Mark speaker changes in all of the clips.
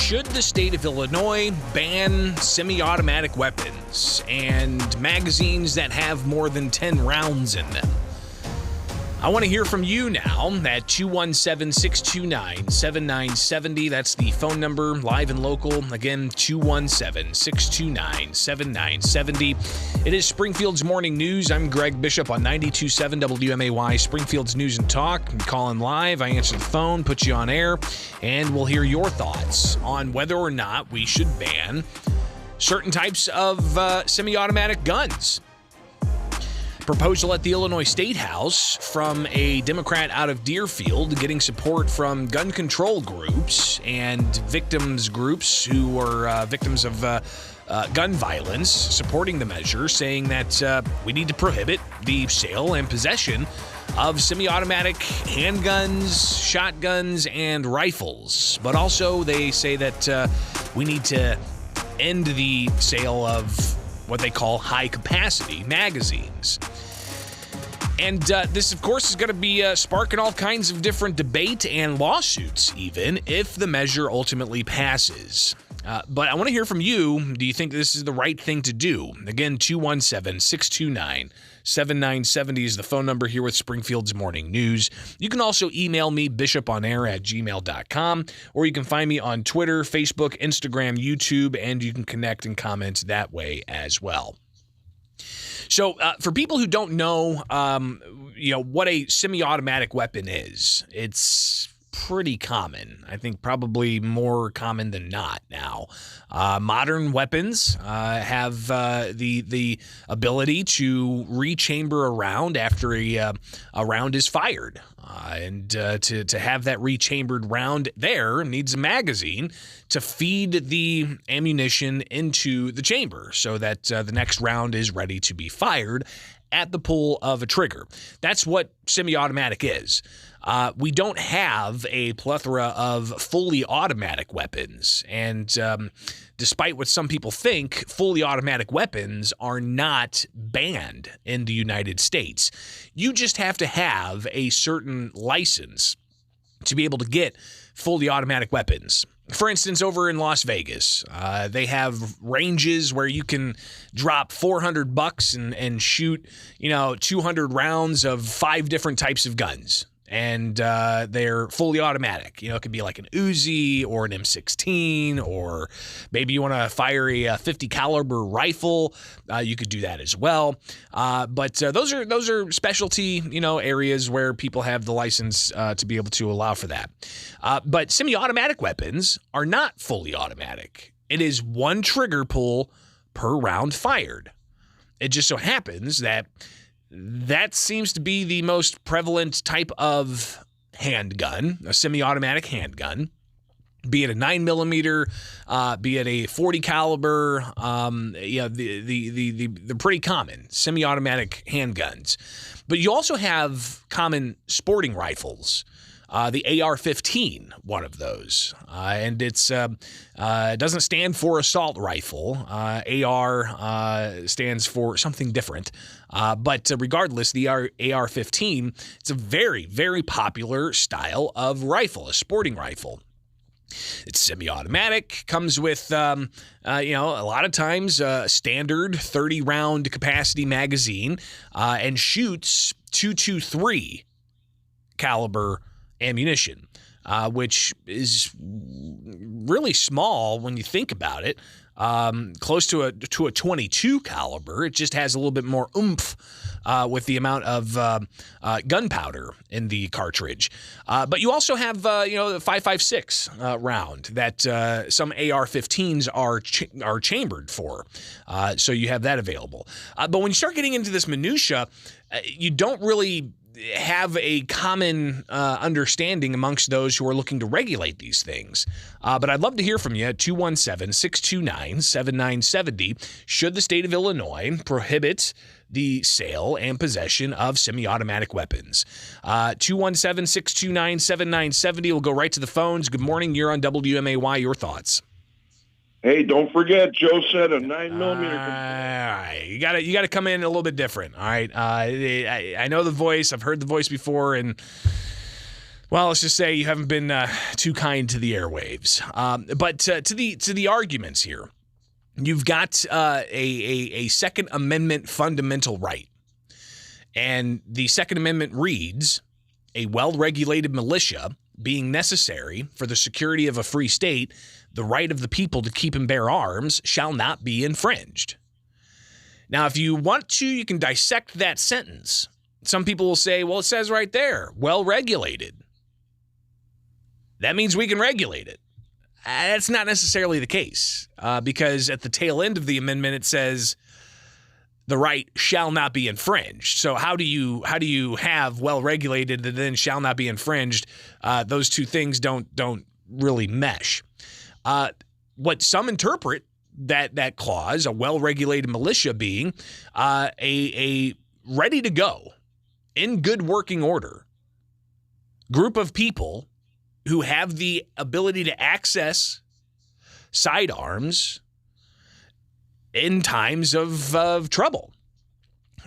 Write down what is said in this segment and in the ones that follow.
Speaker 1: Should the state of Illinois ban semi-automatic weapons and magazines that have more than 10 rounds in them? I want to hear from you now at 217-629-7970. That's the phone number, live and local. Again, 217-629-7970. It is Springfield's Morning News. I'm Greg Bishop on 92.7 WMAY, Springfield's News and Talk. I'm calling live. I answer the phone, put you on air, and we'll hear your thoughts on whether or not we should ban certain types of semi-automatic guns. Proposal at the Illinois State House from a Democrat out of Deerfield, getting support from gun control groups and victims groups who are victims of gun violence, supporting the measure, saying that we need to prohibit the sale and possession of semi-automatic handguns, shotguns, and rifles. But also they say that we need to end the sale of what they call high-capacity magazines. And this, of course, is going to be sparking all kinds of different debate and lawsuits, even, if the measure ultimately passes. But I want to hear from you. Do you think this is the right thing to do? Again, 217-629-7970 is the phone number here with Springfield's Morning News. You can also email me, bishoponair@gmail.com, or you can find me on Twitter, Facebook, Instagram, YouTube, and you can connect and comment that way as well. So for people who don't know, what a semi-automatic weapon is, it's pretty common. I think probably more common than not now. Modern weapons have the ability to rechamber a round after a round is fired. And to have that rechambered round there needs a magazine to feed the ammunition into the chamber so that the next round is ready to be fired at the pull of a trigger. That's what semi-automatic is. We don't have a plethora of fully automatic weapons. And despite what some people think, fully automatic weapons are not banned in the United States. You just have to have a certain license to be able to get fully automatic weapons. For instance, over in Las Vegas, they have ranges where you can drop $400 and shoot, 200 rounds of 5 different types of guns. And they're fully automatic. It could be like an Uzi or an M16, or maybe you want to fire a 50 caliber rifle. You could do that as well. But those are specialty, areas where people have the license to be able to allow for that. But semi-automatic weapons are not fully automatic. It is one trigger pull per round fired. It just so happens that seems to be the most prevalent type of handgun, a semi-automatic handgun, be it a 9mm, be it a 40 caliber. The pretty common semi-automatic handguns. But you also have common sporting rifles. The AR-15, one of those, and it doesn't stand for assault rifle. AR stands for something different, but regardless, the AR-15, it's a very, very popular style of rifle, a sporting rifle. It's semi-automatic, comes with, a lot of times a standard 30-round capacity magazine, and shoots .223 caliber ammunition, which is really small when you think about it. Close to a 22 caliber. It just has a little bit more oomph with the amount of gunpowder in the cartridge. But you also have the 5.56 round that some AR-15s are chambered for. So you have that available. But when you start getting into this minutia, you don't really have a common understanding amongst those who are looking to regulate these things. But I'd love to hear from you at 217-629-7970. Should the state of Illinois prohibit the sale and possession of semi-automatic weapons? 217-629-7970. We'll go right to the phones. Good morning. You're on WMAY. Your thoughts?
Speaker 2: Hey, don't forget, Joe said a 9mm.
Speaker 1: All right, you gotta come in a little bit different. All right, I know the voice. I've heard the voice before, and Well, let's just say you haven't been too kind to the airwaves. But to the arguments here, you've got a Second Amendment fundamental right. And the Second Amendment reads, a well-regulated militia being necessary for the security of a free state, the right of the people to keep and bear arms shall not be infringed. Now, if you want to, you can dissect that sentence. Some people will say, well, it says right there, well-regulated. That means we can regulate it. That's not necessarily the case, because at the tail end of the amendment, it says the right shall not be infringed. So how do you have well-regulated and then shall not be infringed? Those two things don't really mesh. What some interpret that clause, a well-regulated militia being a ready to go, in good working order group of people who have the ability to access sidearms in times of trouble.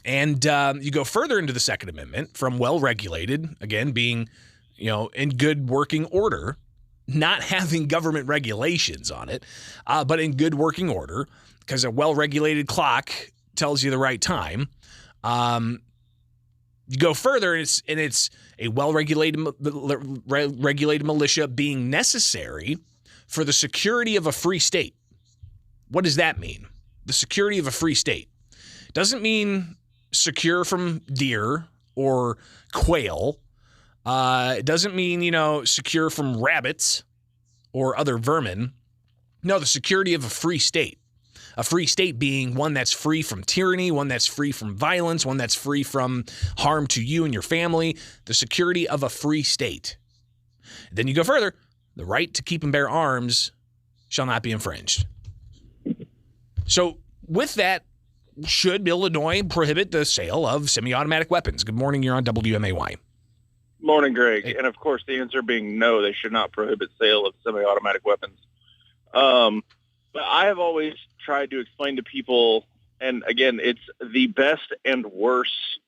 Speaker 1: And you go further into the Second Amendment from well-regulated, again, being, in good working order, not having government regulations on it, but in good working order, because a well-regulated clock tells you the right time. You go further, and it's a well-regulated regulated militia being necessary for the security of a free state. What does that mean? The security of a free state doesn't mean secure from deer or quail. It doesn't mean, secure from rabbits or other vermin. No, the security of a free state. A free state being one that's free from tyranny, one that's free from violence, one that's free from harm to you and your family. The security of a free state. Then you go further. The right to keep and bear arms shall not be infringed. So with that, should Illinois prohibit the sale of semi-automatic weapons? Good morning. You're on WMAY.
Speaker 3: Morning, Greg. And of course, the answer being no, they should not prohibit sale of semi-automatic weapons. But I have always tried to explain to people, and again, it's the best and worst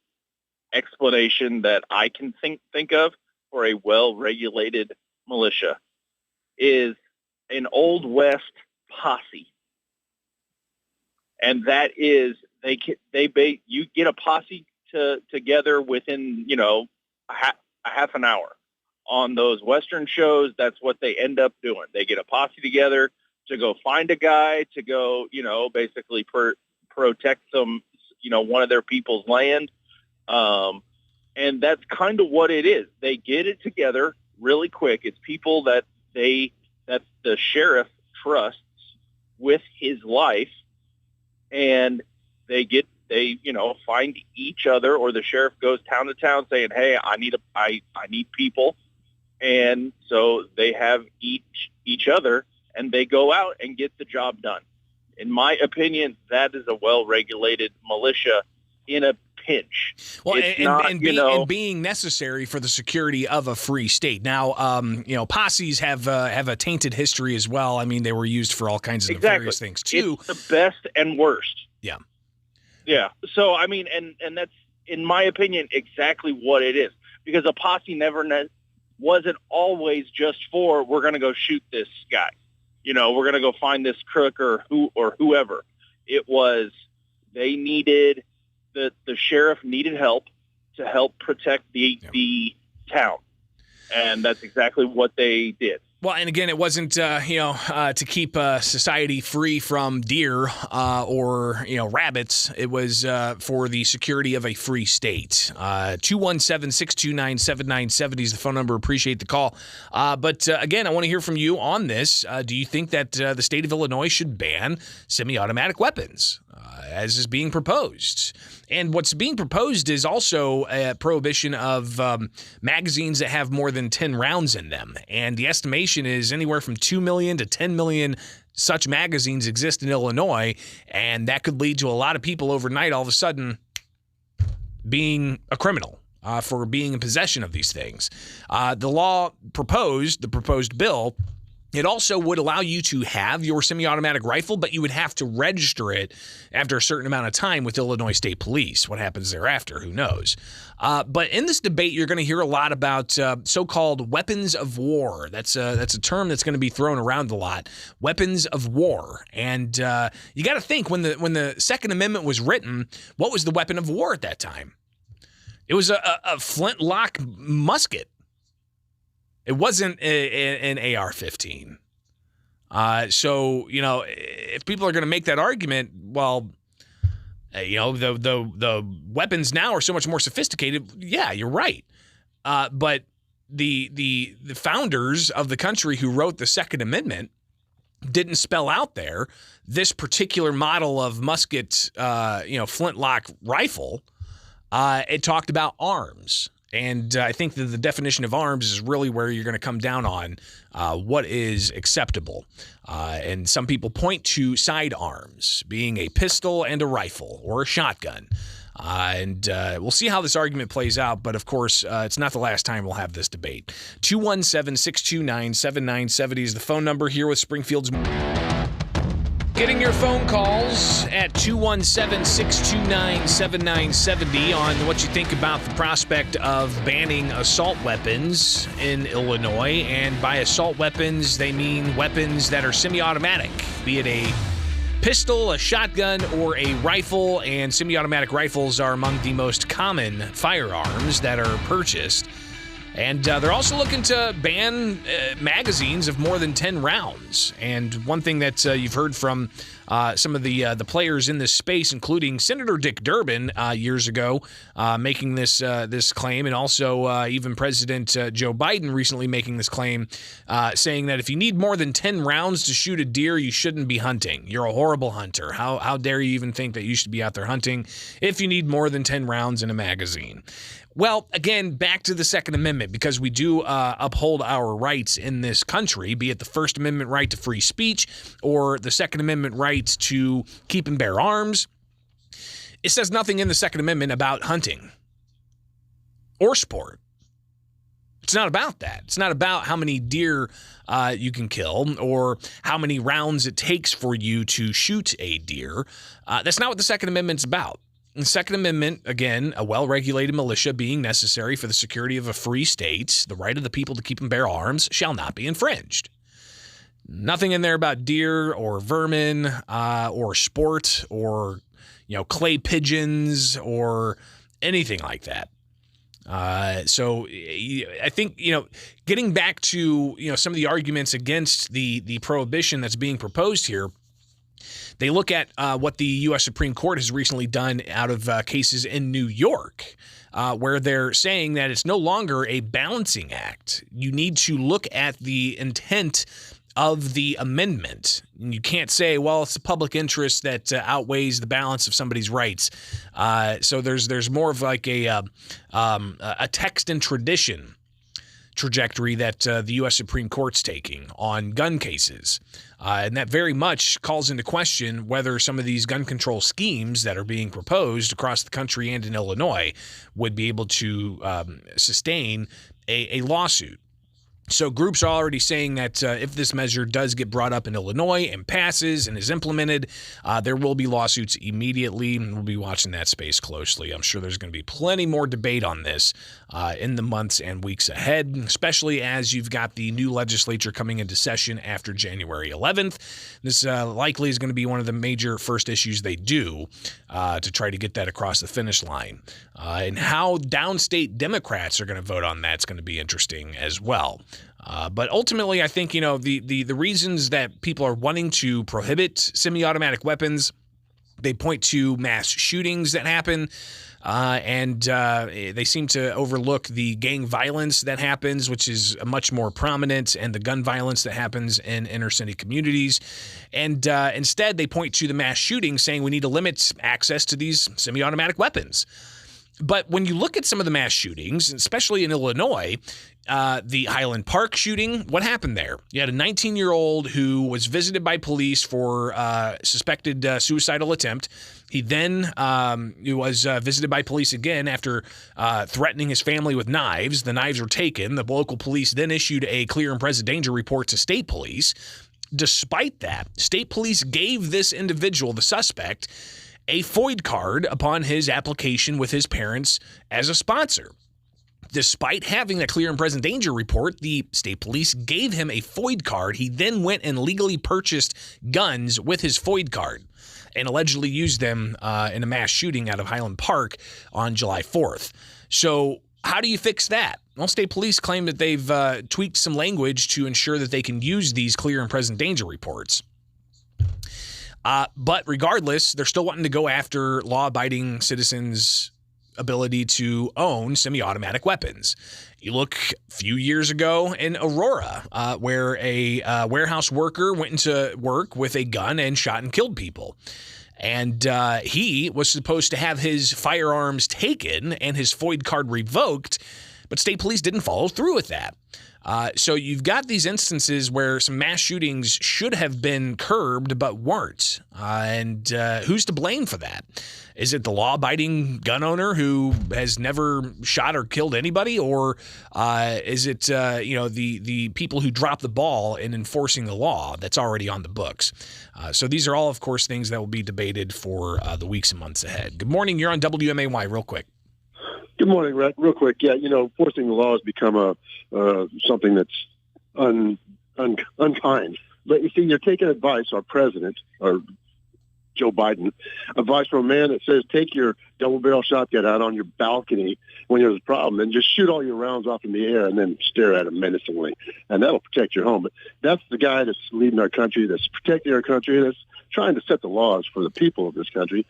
Speaker 3: explanation that I can think of for a well-regulated militia is an Old West posse. And that is, you get a posse together within, a half an hour. On those Western shows, that's what they end up doing. They get a posse together to go find a guy, to go, basically protect some, one of their people's land. And that's kind of what it is. They get it together really quick. It's people that the sheriff trusts with his life, and they find each other, or the sheriff goes town to town saying, hey, I need people. And so they have each other, and they go out and get the job done. In my opinion, that is a well-regulated militia in a pinch.
Speaker 1: Well, and being necessary for the security of a free state. Now, posses have a tainted history as well. I mean, they were used for all kinds of nefarious things too.
Speaker 3: It's the best and worst.
Speaker 1: Yeah.
Speaker 3: Yeah. So, I mean, and that's, in my opinion, exactly what it is. Because a posse wasn't always just for, we're going to go shoot this guy. We're going to go find this crook or whoever. It was, they needed, the sheriff needed help to help protect the town. And that's exactly what they did.
Speaker 1: Well, and again, it wasn't, to keep society free from deer or rabbits. It was for the security of a free state. 217-629-7970 is the phone number. Appreciate the call. But again, I want to hear from you on this. Do you think that the state of Illinois should ban semi-automatic weapons, as is being proposed? And what's being proposed is also a prohibition of magazines that have more than 10 rounds in them. And the estimation is anywhere from 2 million to 10 million such magazines exist in Illinois. And that could lead to a lot of people overnight all of a sudden being a criminal for being in possession of these things. The proposed bill It also would allow you to have your semi-automatic rifle, but you would have to register it after a certain amount of time with Illinois State Police. What happens thereafter, who knows? But in this debate, you're going to hear a lot about so-called weapons of war. That's a term that's going to be thrown around a lot. Weapons of war. And you got to think, when the Second Amendment was written, what was the weapon of war at that time? It was a flintlock musket. It wasn't an AR-15. So, if people are going to make that argument, well, the weapons now are so much more sophisticated. Yeah, you're right. But the founders of the country who wrote the Second Amendment didn't spell out there this particular model of musket, flintlock rifle. It talked about arms. And I think that the definition of arms is really where you're going to come down on what is acceptable. And some people point to sidearms being a pistol and a rifle or a shotgun. And we'll see how this argument plays out. But, of course, it's not the last time we'll have this debate. 217-629-7970 is the phone number here with Springfield's. Getting your phone calls at 217-629-7970 on what you think about the prospect of banning assault weapons in Illinois. And by assault weapons, they mean weapons that are semi-automatic, be it a pistol, a shotgun, or a rifle. And semi-automatic rifles are among the most common firearms that are purchased. And they're also looking to ban magazines of more than 10 rounds. And one thing that you've heard from some of the players in this space, including Senator Dick Durbin years ago, making this claim, and also even President Joe Biden recently making this claim, saying that if you need more than 10 rounds to shoot a deer, you shouldn't be hunting. You're a horrible hunter. How dare you even think that you should be out there hunting if you need more than 10 rounds in a magazine? Well, again, back to the Second Amendment, because we do uphold our rights in this country, be it the First Amendment right to free speech or the Second Amendment right to keep and bear arms. It says nothing in the Second Amendment about hunting or sport. It's not about that. It's not about how many deer you can kill or how many rounds it takes for you to shoot a deer. That's not what the Second Amendment's about. The Second Amendment, again, a well-regulated militia being necessary for the security of a free state, the right of the people to keep and bear arms shall not be infringed. Nothing in there about deer or vermin or sport or, clay pigeons or anything like that. So I think, getting back to, some of the arguments against the prohibition that's being proposed here, they look at what the U.S. Supreme Court has recently done out of cases in New York, where they're saying that it's no longer a balancing act. You need to look at the intent of the amendment. And you can't say, well, it's the public interest that outweighs the balance of somebody's rights. So there's more of like a text and tradition trajectory that the U.S. Supreme Court's taking on gun cases. And that very much calls into question whether some of these gun control schemes that are being proposed across the country and in Illinois would be able to sustain a lawsuit. So groups are already saying that if this measure does get brought up in Illinois and passes and is implemented, there will be lawsuits immediately, and we'll be watching that space closely. I'm sure there's going to be plenty more debate on this in the months and weeks ahead, especially as you've got the new legislature coming into session after January 11th. This likely is going to be one of the major first issues they do to try to get that across the finish line. And how downstate Democrats are going to vote on that's going to be interesting as well. But ultimately, I think, the reasons that people are wanting to prohibit semi-automatic weapons, they point to mass shootings that happen, and they seem to overlook the gang violence that happens, which is much more prominent, and the gun violence that happens in inner city communities. And instead, they point to the mass shootings, saying we need to limit access to these semi-automatic weapons. But when you look at some of the mass shootings, especially in Illinois, the Highland Park shooting, what happened there? You had a 19-year-old who was visited by police for suspected suicidal attempt. He then was visited by police again after threatening his family with knives. The knives were taken. The local police then issued a clear and present danger report to state police. Despite that, state police gave this individual, the suspect, a FOID card upon his application with his parents as a sponsor. Despite having a clear and present danger report, the state police gave him a FOID card. He then went and legally purchased guns with his FOID card and allegedly used them in a mass shooting out of Highland Park on July 4th. So how do you fix that? Well, state police claim that they've tweaked some language to ensure that they can use these clear and present danger reports. But regardless, they're still wanting to go after law-abiding citizens' ability to own semi-automatic weapons. You look a few years ago in Aurora, where a warehouse worker went into work with a gun and shot and killed people. And he was supposed to have his firearms taken and his FOID card revoked, but state police didn't follow through with that. So you've got these instances where some mass shootings should have been curbed but weren't. And who's to blame for that? Is it the law-abiding gun owner who has never shot or killed anybody? Or is it the people who dropped the ball in enforcing the law that's already on the books? So these are all, of course, things that will be debated for the weeks and months ahead. Good morning. You're on WMAY real quick.
Speaker 4: Good morning, Rhett. Real quick, enforcing the law has become something that's unkind. But you see, you're taking advice, our president, or Joe Biden, advice from a man that says take your double-barrel shotgun out on your balcony when there's a problem and just shoot all your rounds off in the air and then stare at them menacingly, and that'll protect your home. But that's the guy that's leading our country, that's protecting our country, that's trying to set the laws for the people of this country.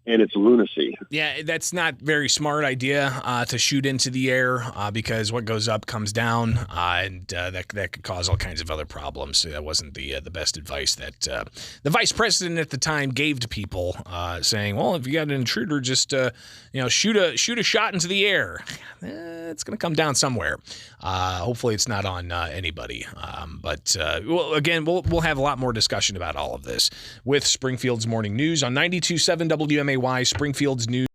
Speaker 4: And it's lunacy.
Speaker 1: Yeah, that's not a very smart idea to shoot into the air because what goes up comes down, and that could cause all kinds of other problems. So that wasn't the best advice that the vice president at the time gave to people, saying, "Well, if you got an intruder, just shoot a shot into the air. It's going to come down somewhere. Hopefully, it's not on anybody." But we'll have a lot more discussion about all of this with Springfield's Morning News on 92.7 WMAY, Springfield's News.